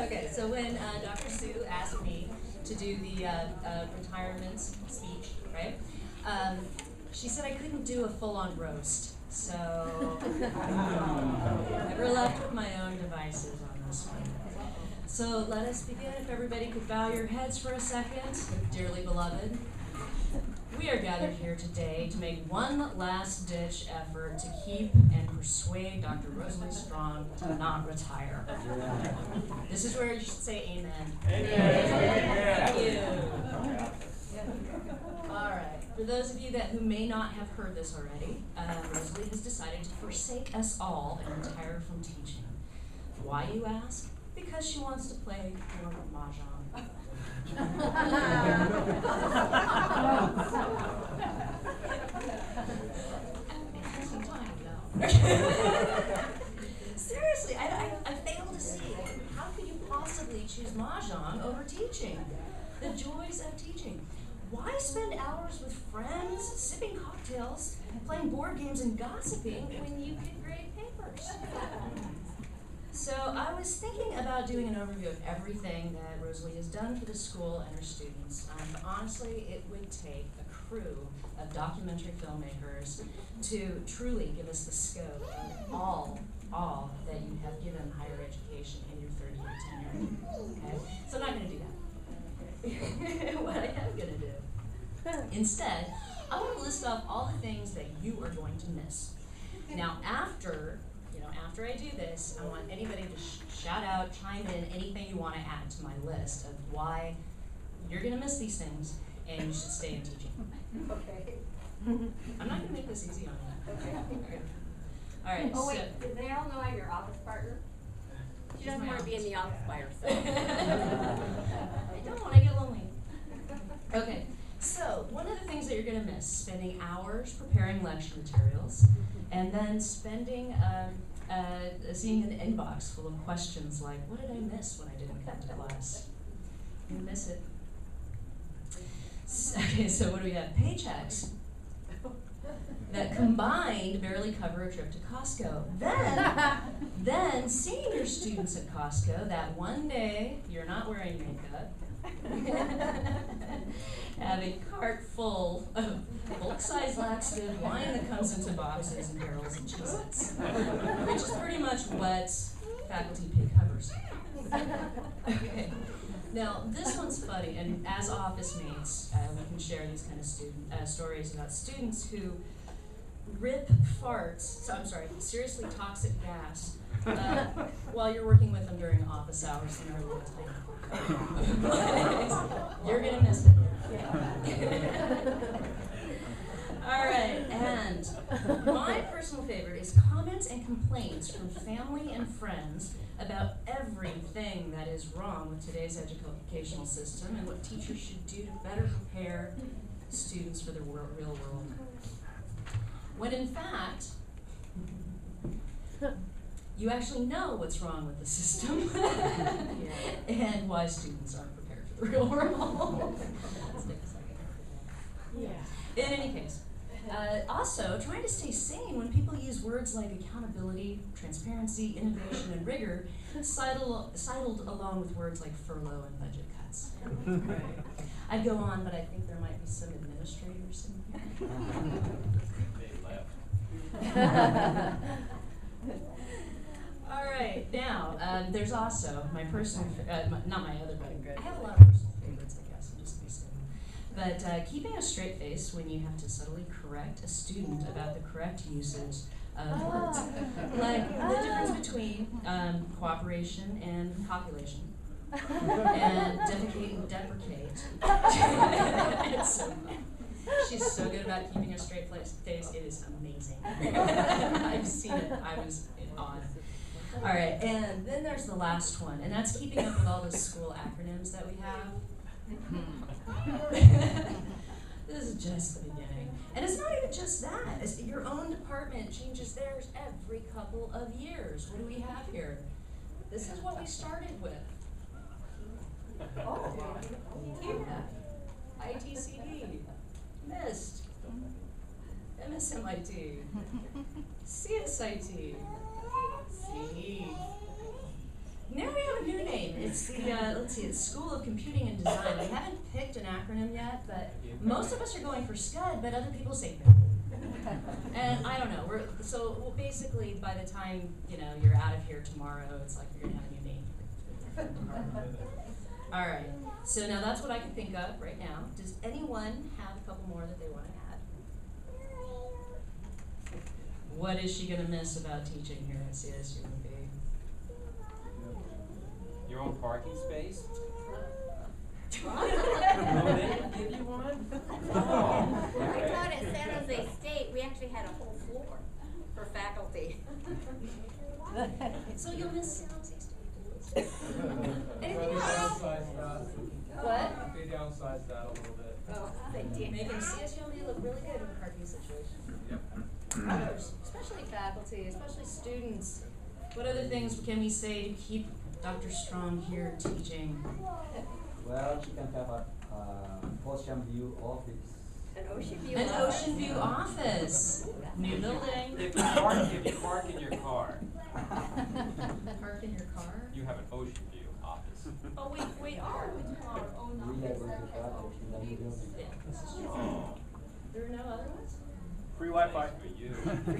Okay, so when Dr. Sue asked me to do the retirement speech, right? She said I couldn't do a full-on roast, so I were left with my own devices on this one. So let us begin. If everybody could bow your heads for a second, dearly beloved. We are gathered here today to make one last-ditch effort to keep and persuade Dr. Rosalie Strong to not retire. This is where you should say amen. Amen. Thank you. All right. For those of you who may not have heard this already, Rosalie has decided to forsake us all and retire from teaching. Why, you ask? Because she wants to play more mahjong. Seriously, I fail to see how could you possibly choose mahjong over teaching? The joys of teaching. Why spend hours with friends, sipping cocktails, playing board games, and gossiping when you could grade papers? So I was thinking about doing an overview of everything that Rosalie has done for the school and her students. Honestly, it would take a crew of documentary filmmakers to truly give us the scope of all that you have given higher education in your 30-year tenure. Okay? So I'm not going to do that. What I am going to do, instead, I want to list off all the things that you are going to miss. Now, after I do this, I want anybody to shout out, chime in, anything you want to add to my list of why you're going to miss these things and you should stay in teaching. Okay. I'm not going to make this easy on you. Okay. All right. Oh, wait, did they all know I'm your office partner? She doesn't want to be in the office by herself. I don't want to get lonely. Okay. So, one of the things that you're going to miss, spending hours preparing lecture materials, and then spending, seeing an inbox full of questions like, what did I miss when I didn't come to class? You miss it. Okay, so what do we have? Paychecks that combined barely cover a trip to Costco. Then senior students at Costco, that one day you're not wearing makeup, have a cart full of bulk-size laxative wine that comes into boxes and barrels and Cheez-Its, which is pretty much what faculty pay covers. Okay. Now, this one's funny, and as office mates, we can share these kind of stories about students who rip seriously toxic gas while you're working with them during office hours in our little time. You're going to miss it. All right, and my personal favorite is comments and complaints from family and friends about everything that is wrong with today's educational system and what teachers should do to better prepare students for the real world. When in fact, you actually know what's wrong with the system and why students aren't prepared for the real world. Let's take a second. Yeah. In any case, also trying to stay sane when people use words like accountability, transparency, innovation, and rigor, sidled along with words like furlough and budget cuts. Right. I'd go on, but I think there might be some administrators in here. All right, now, there's also my personal, not my other, but I have a lot of personal favorites, I guess, I'm just basing them. But keeping a straight face when you have to subtly correct a student about the correct usage of words. Like the difference between cooperation and population. And defecate and deprecate. It's so fun. She's so good about keeping a straight face. It is amazing. I've seen it. I was in awe. All right, and then there's the last one, and that's keeping up with all the school acronyms that we have. This is just the beginning. And it's not even just that. Your own department changes theirs every couple of years. What do we have here? This is what we started with. Oh, yeah. ITCD, MIST, MSMIT, CSIT, C. Now we have a new name. It's the, let's see, it's School of Computing and Design. We haven't picked an acronym yet, but most of us are going for SCUD, but other people say no. And I don't know, well, basically by the time, you're out of here tomorrow, it's like you're gonna have a new name. All right, so now that's what I can think of right now. Does anyone have a couple more that they want to add? What is she gonna miss about teaching here at CSUMB? Your own parking space? What? No, they didn't give you one? Oh, I okay. thought at San Jose State, we actually had a whole floor for faculty. So you'll miss San Jose State. Anything They else? downsized that. What? They downsized that a little bit. Oh, they did. Making CSUMB look really good in the parking situation. Yep. Others, especially faculty, especially students. What other things can we say to keep Dr. Strong here teaching? Well, she can have a ocean view office. An ocean view. An office. ocean view office. New building. If you park in your car, Park in your car. you have an ocean view office. Oh, we are with our own We are office. going to have in the new building. Yeah, this is true. Oh, There are no other ones? Free Wi-Fi. nice for you.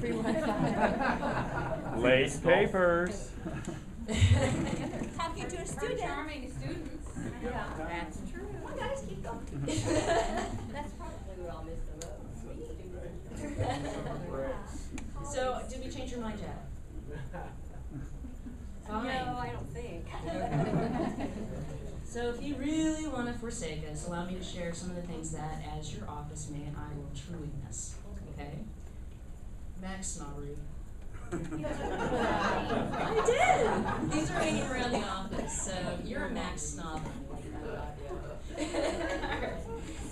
Free Wi-Fi. Late papers. Talking to a Our student. charming students. Yeah. That's true. Come on, guys, keep going. That's probably what I'll miss the most. So, did we change your mind yet? Fine. No, I don't think. So if you really want to forsake us, allow me to share some of the things that, as your office mate, I will truly miss. Okay? Max snobbery. I did! These are hanging around the office, so you're a Max snob.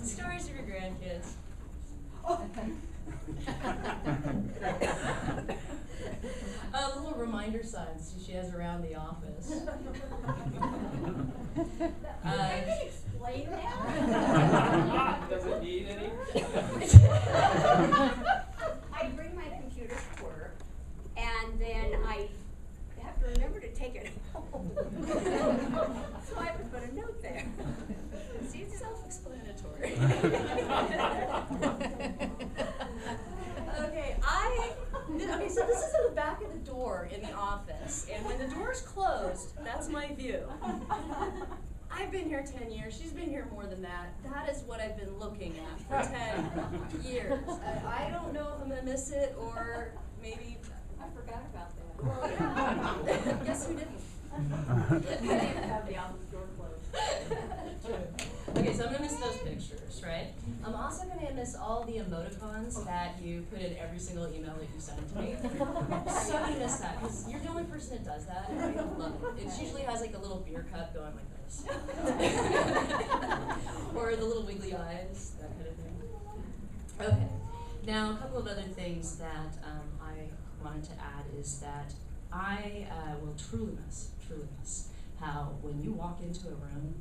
Stories of your grandkids. Little reminder signs she has around the office. Can you explain that? Does it need any? I bring my computer to work, and then I have to remember to take it home. So I have to put a note there. See, it's self-explanatory. Okay, so this is in the back of the door in the office, and when the door's closed, that's my view. I've been here 10 years, she's been here more than that. That is what I've been looking at for 10 years. I don't know if I'm gonna miss it, or maybe, I forgot about that. well, yeah. Guess who didn't? I didn't have the office door closed. Okay, so I'm gonna miss those pictures, right? I'm also gonna miss all the emoticons that you put in every single email that you send to me. So gonna miss that, because you're the only person that does that, and I love it. It usually has like a little beer cup going like this. Or the little wiggly eyes, that kind of thing. Okay, now a couple of other things that I wanted to add is that I will truly miss how when you walk into a room,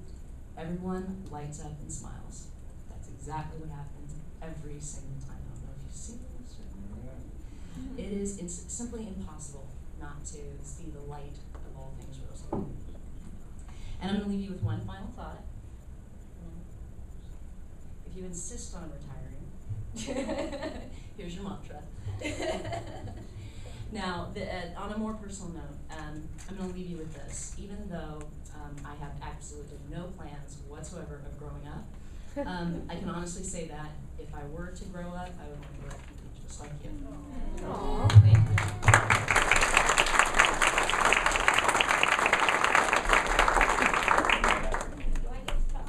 everyone lights up and smiles. That's exactly what happens every single time. I don't know if you've seen this or not. It is simply impossible not to see the light of all things Rosalie. And I'm going to leave you with one final thought. If you insist on retiring, here's your mantra. Now, on a more personal note, I'm going to leave you with this. Even though I have absolutely no plans whatsoever of growing up, I can honestly say that if I were to grow up, I would want to grow up just like you. Aww. Thank you. Do I get to talk?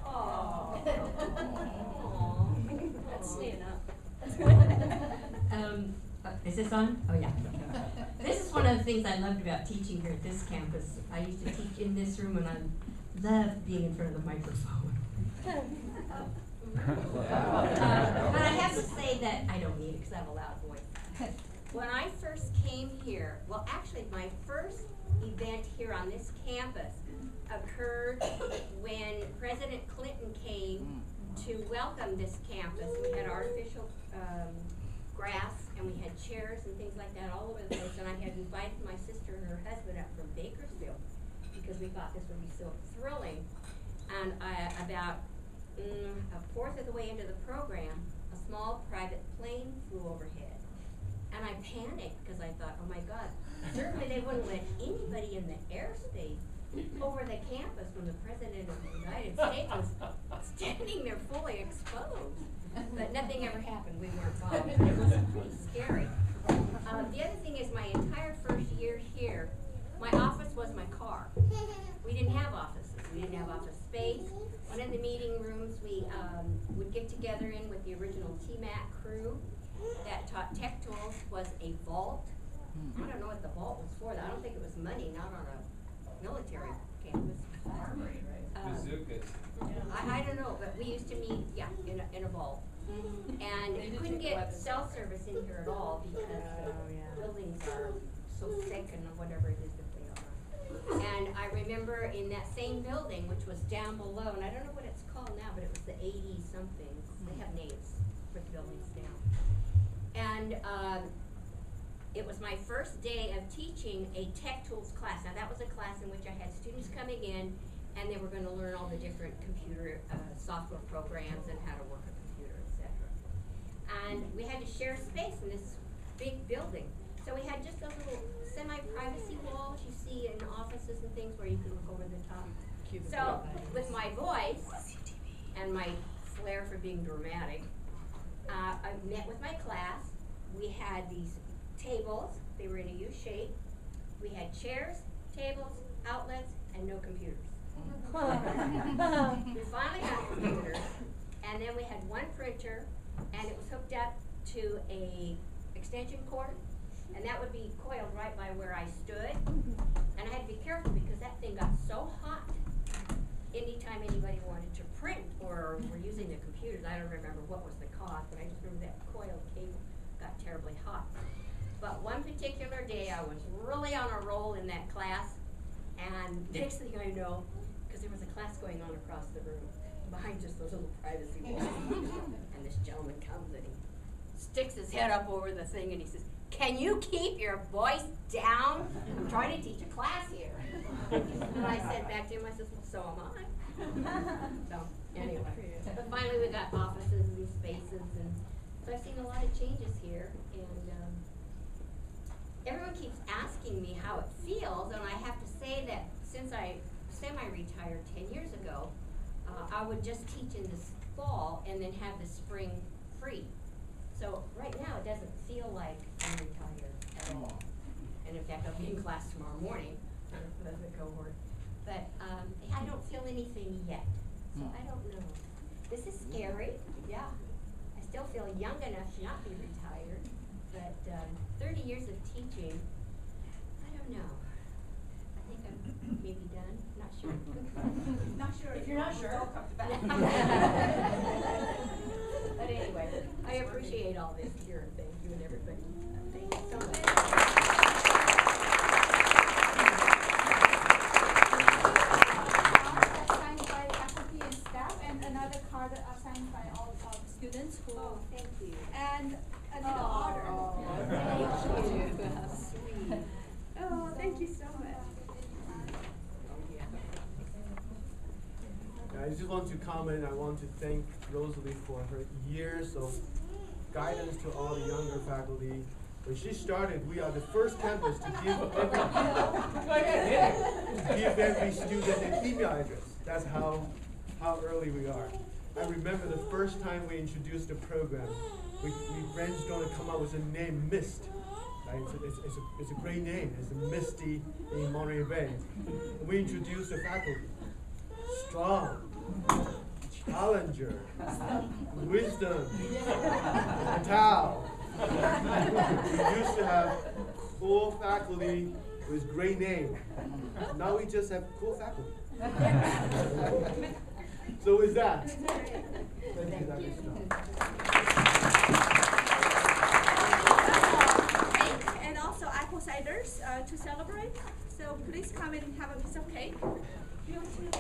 Aw. That's staying up. Is this on? Oh, yeah. This is one of the things I loved about teaching here at this campus. I used to teach in this room, and I loved being in front of the microphone. But I have to say that I don't need it because I have a loud voice. When I first came here, well, actually, my first event here on this campus occurred when President Clinton came to welcome this campus. We had artificial grass, and we had chairs and things like that all over the place, and I had invited my sister and her husband up from Bakersfield. thought this would be so thrilling. And about a fourth of the way into the program, a small private plane flew overhead. And I panicked because I thought, oh my God, certainly they wouldn't let anybody in the airspace over the campus when the President of the United States was standing there fully exposed. But nothing ever happened. We weren't bombed. It was pretty scary. The other thing is my entire first year here, my office was my car. We didn't have offices. We didn't have office space. One of the meeting rooms we would get together in with the original TMAC crew that taught tech tools was a vault. I don't know what the vault was for. I don't think it was money, not on a military campus. Bazookas. I don't know, but we used to meet, in a vault. And you couldn't get cell service in here at all because the buildings are so thick and whatever it is that they are. And I remember in that same building, which was down below, and I don't know what it's called now, but it was the 80-somethings. They have names for the buildings now. And it was my first day of teaching a tech tools class. Now that was a class in which I had students coming in and they were going to learn all the different computer software programs and how to work a computer, etc. And we had to share space in this big building. So we had just those little semi-privacy walls you see in offices and things where you can look over the top. So with my voice and my flair for being dramatic, I met with my class. We had these tables. They were in a U shape. We had chairs, tables, outlets, and no computers. We finally got computers, and then we had one printer, and it was hooked up to a extension cord, and that would be coiled right by where I stood. And I had to be careful because that thing got so hot. Anytime anybody wanted to print or were using the computers, I don't remember what was the cause, but I just remember that coiled cable got terribly hot. But one particular day I was really on a roll in that class, and next thing I know, because there was a class going on across the room, behind just those little privacy walls, and this gentleman comes and he sticks his head up over the thing and he says, "Can you keep your voice down? I'm trying to teach a class here." And I said back to him, I said, "Well, so am I." So anyway, but finally we got offices and spaces, and so I've seen a lot of changes here, and everyone keeps asking me how it feels, and I have to say that since I semi-retired 10 years ago, I would just teach in the fall and then have the spring free. So right now it doesn't feel like I'm retired at all. And in fact, I'll be in class tomorrow morning for the cohort. But I don't feel anything yet. So I don't know. This is scary, yeah. I still feel young enough to not be retired. But 30 years of teaching, I don't know. I think I'm maybe done. Not sure. Not sure. If you're not sure. But anyway, I appreciate all this here, and thank you and everybody. Thank you so much. Signed by faculty and staff, and another card signed by all the students who. Oh, thank you. And a little order. Thank you. How sweet. Oh, thank you so much. I just want to comment, I want to thank Rosalie for her years of guidance to all the younger faculty. When she started, we are the first campus to give every student an email address. That's how early we are. I remember the first time we introduced the program, we brainstormed to come up with a name, MIST. Right? It's a great name. It's a Misty in Monterey Bay. We introduced the faculty. Strong, challenger, wisdom, Tao. We used to have cool faculty with great names. Now we just have cool faculty. So with that, thank you, Dr. Strong. And also apple ciders to celebrate. So please come and have a piece of cake. You want to?